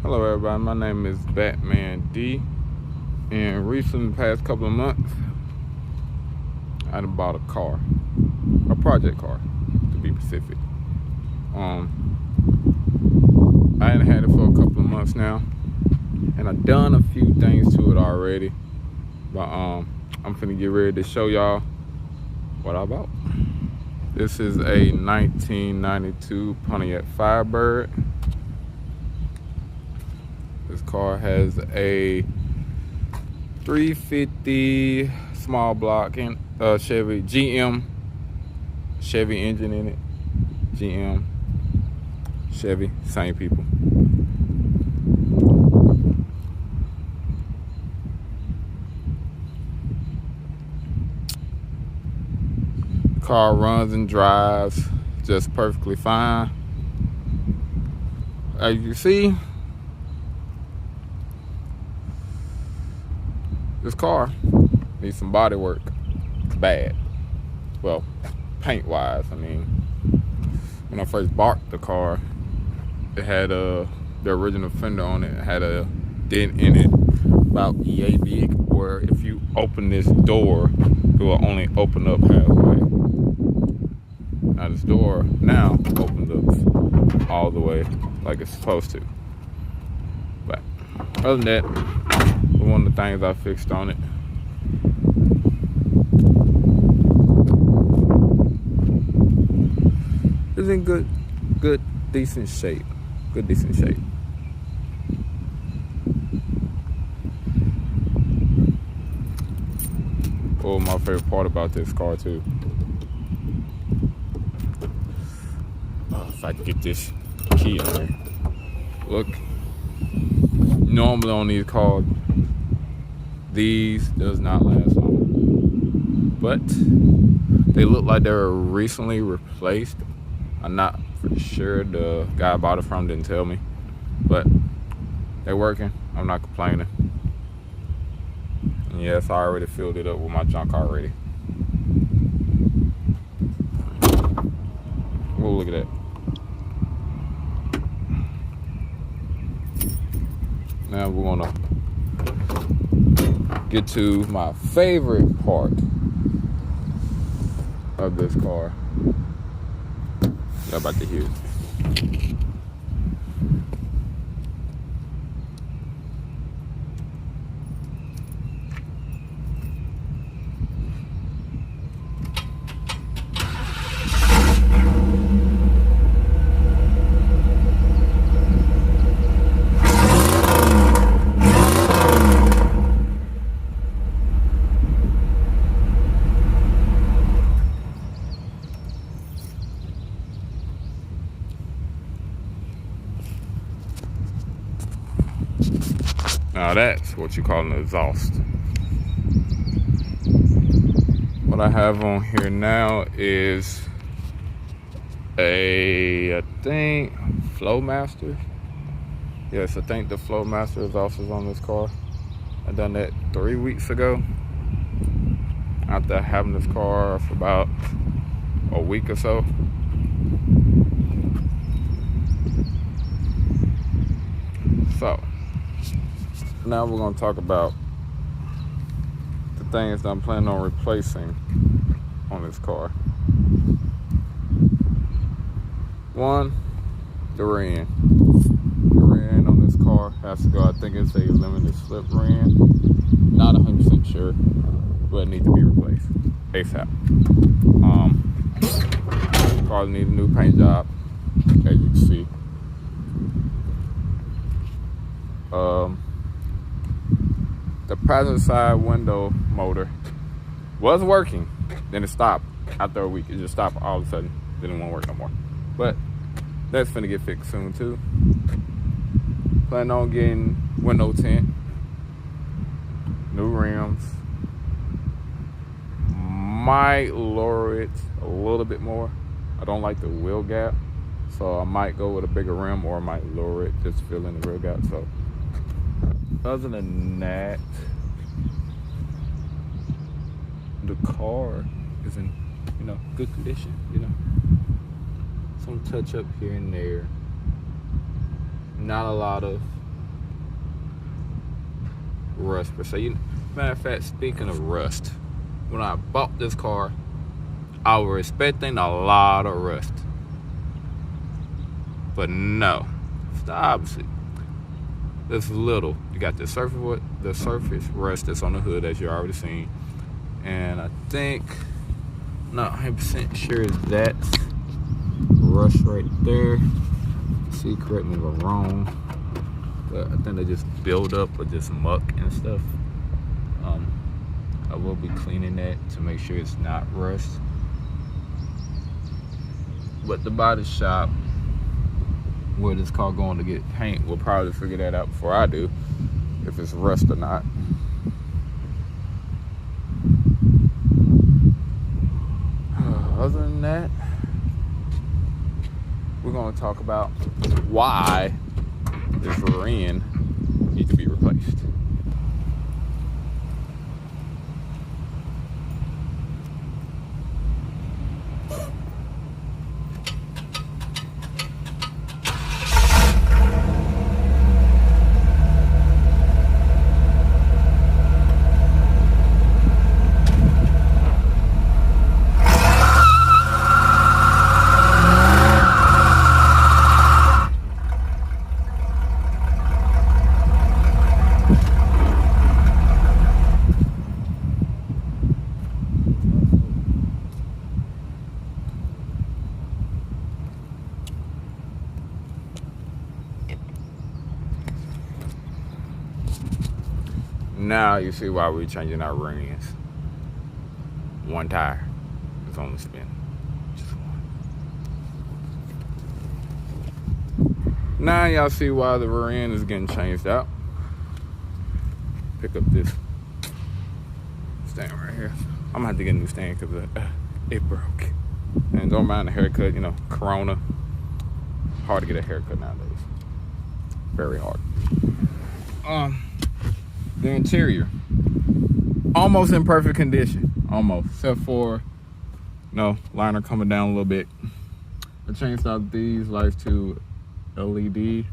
Hello everybody, my name is Batman D, and recently the past couple of months I done bought a car, a project car to be specific. I hadn't had it for a couple of months now, and I've done a few things to it already, but I'm finna get ready to show y'all what I bought. This is a 1992 Pontiac Firebird. This car has a 350 small block and Chevy engine in it. GM, Chevy, same people. Car runs and drives just perfectly fine. As you can see, this car needs some body work. Bad. Well, paint wise, I mean, when I first bought the car, it had the original fender on it. It had a dent in it about yay big, where if you open this door, it will only open up halfway. Now this door now opens up all the way like it's supposed to. But other than that, one of the things I fixed on it. It's in good, decent shape. Good, decent shape. Oh, my favorite part about this car too. If I can get this key in there. Look, normally on these cars, these does not last long, but they look like they were recently replaced. I'm not for sure. The guy I bought it from didn't tell me, but they're working. I'm not complaining. And yes, I already filled it up with my junk already. Oh, look at that. Now we're gonna get to my favorite part of this car. Y'all about to hear it. Now that's what you call an exhaust. What I have on here now is I think Flowmaster. Yes, I think the Flowmaster exhaust is on this car. I done that 3 weeks ago. After having this car for about a week or so. So now we're going to talk about the things that I'm planning on replacing on this car. One, the rim. The rim on this car has to go. I think it's a limited slip rim. Not 100% sure, but it needs to be replaced ASAP. Car needs a new paint job, as you can see. The passenger side window motor was working, then it stopped after a week. It just stopped all of a sudden. Didn't want to work no more. But that's finna get fixed soon too. Planning on getting window tint, new rims. Might lower it a little bit more. I don't like the wheel gap, so I might go with a bigger rim, or I might lower it just to fill in the wheel gap. So other than that, the car is in, good condition, Some touch up here and there. Not a lot of rust per se. Matter of fact, speaking of rust, when I bought this car, I was expecting a lot of rust. But no, it's the opposite. There's little. You got the surface rust that's on the hood, as you already seen. And I think, not 100% sure that's rust right there. See, correct me if I'm wrong. But I think they just build up with just muck and stuff. I will be cleaning that to make sure it's not rust. But the body shop where this car going to get paint will probably figure that out before I do, if it's rust or not. Other than that, we're going to talk about why this rear end needs to be replaced. Now you see why we're changing our rear ends. One tire is only spinning. Just one. Now y'all see why the rear end is getting changed out. Pick up this stand right here. I'm gonna have to get a new stand because it broke. And don't mind the haircut, you know, Corona. Hard to get a haircut nowadays. Very hard. The interior, almost in perfect condition, almost, except for, liner coming down a little bit. I changed out these lights to LED.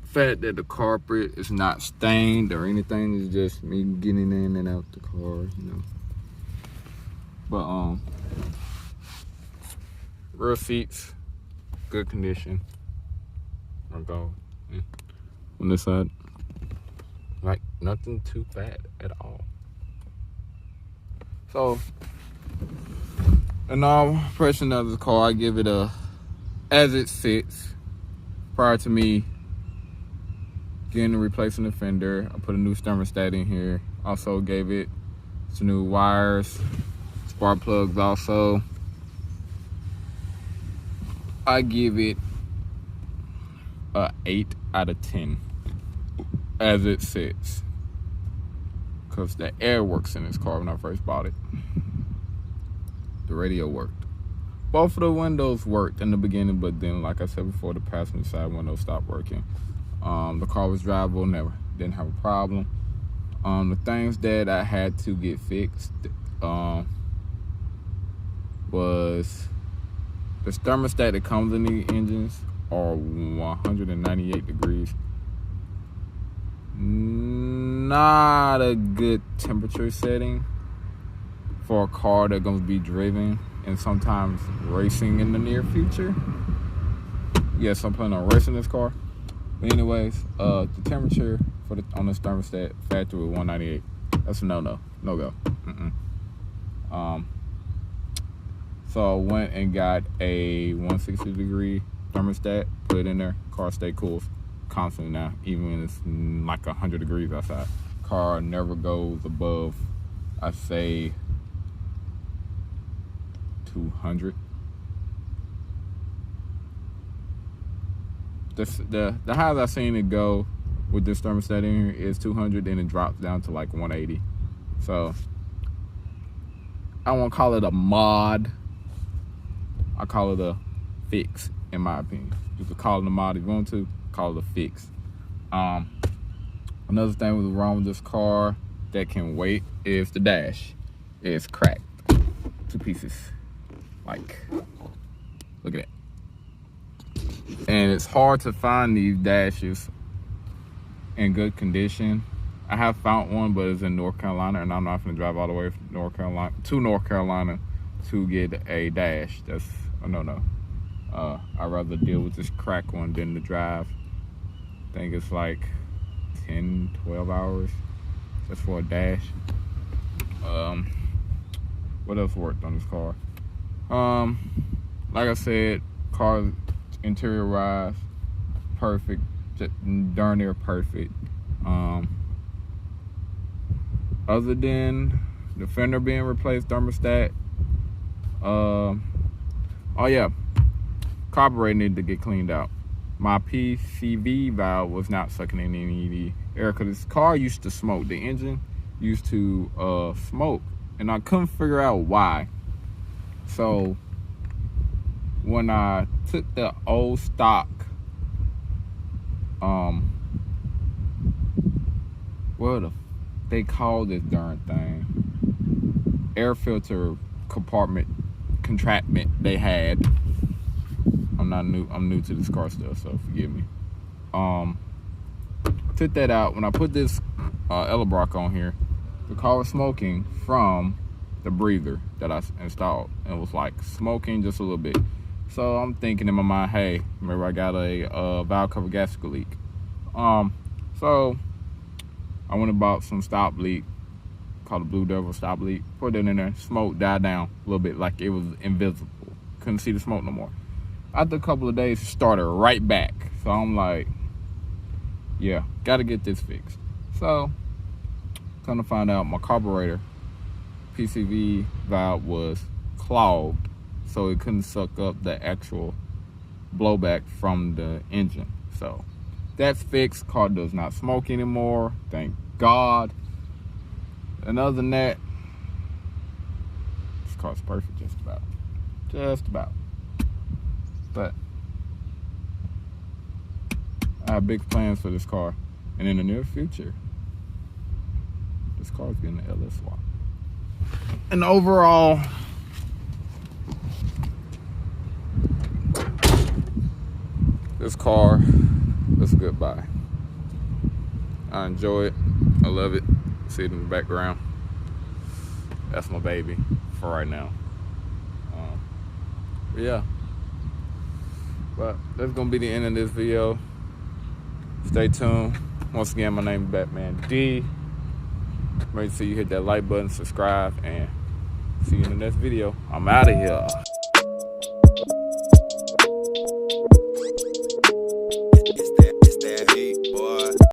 Fact that the carpet is not stained or anything, is just me getting in and out the car, But rear seats, good condition. I'll go on this side, like nothing too bad at all. So, in all impression of the car, I give it a as it sits. Prior to me getting and replacing the fender, I put a new thermostat in here. Also gave it some new wires, spark plugs also. I give it a 8 out of 10 as it sits, because the air works in this car. When I first bought it, the radio worked. Both of the windows worked in the beginning, but then, like I said before, the passenger side window stopped working. The car was drivable, didn't have a problem. The things that I had to get fixed was the thermostat that comes in the engines are 198 degrees. Not a good temperature setting for a car that's going to be driven and sometimes racing in the near future. Yes, I'm planning on racing this car. But anyways, the temperature on this thermostat factory was 198. That's a no go. So I went and got a 160 degree thermostat, put it in there. Car stay cool constantly now, even when it's like 100 degrees outside. Car never goes above, I say, 200. The highest I've seen it go with this thermostat in here is 200, then it drops down to like 180. So I won't call it a mod. I call it a fix, in my opinion. You could call it a mod if you want to, call it a fix. Another thing was wrong with this car that can wait is the dash. It's cracked to pieces. Like, look at it. it's hard to find these dashes in good condition. I have found one, but it's in North Carolina, and I'm not going to drive all the way from North Carolina to get a dash. That's a no-no. I'd rather deal with this crack one than to drive. I think it's like 10, 12 hours just for a dash. What else worked on this car? Like I said, car interior wise, perfect, just darn near perfect. Other than the fender being replaced, thermostat. Oh yeah, carburetor needed to get cleaned out. My PCV valve was not sucking in any air because this car used to smoke. The engine used to smoke, and I couldn't figure out why. So when I took the old stock, what the they call this darn thing, air filter compartment contraption they had. I'm new to this car stuff, so forgive me. Took that out. When I put this Edelbrock on here, the car was smoking from the breather that I installed, and it was like smoking just a little bit. So I'm thinking in my mind, hey, maybe I got a valve cover gasket leak. So I went and bought some stop leak called the Blue Devil stop leak. Put it in there. Smoke died down a little bit, like it was invisible. Couldn't see the smoke no more. After a couple of days, it started right back. So I'm like, yeah, gotta get this fixed. So come to find out, my carburetor PCV valve was clogged, so it couldn't suck up the actual blowback from the engine. So that's fixed. Car does not smoke anymore, thank God. And other than that, this car's perfect, just about. But I have big plans for this car, and in the near future, this car is getting an LS swap. And overall, this car is a good buy. I enjoy it. I love it. See it in the background. That's my baby for right now. Yeah. But that's gonna be the end of this video. Stay tuned. Once again, my name is Batman D. Make sure you hit that like button, subscribe, and see you in the next video. I'm out of here.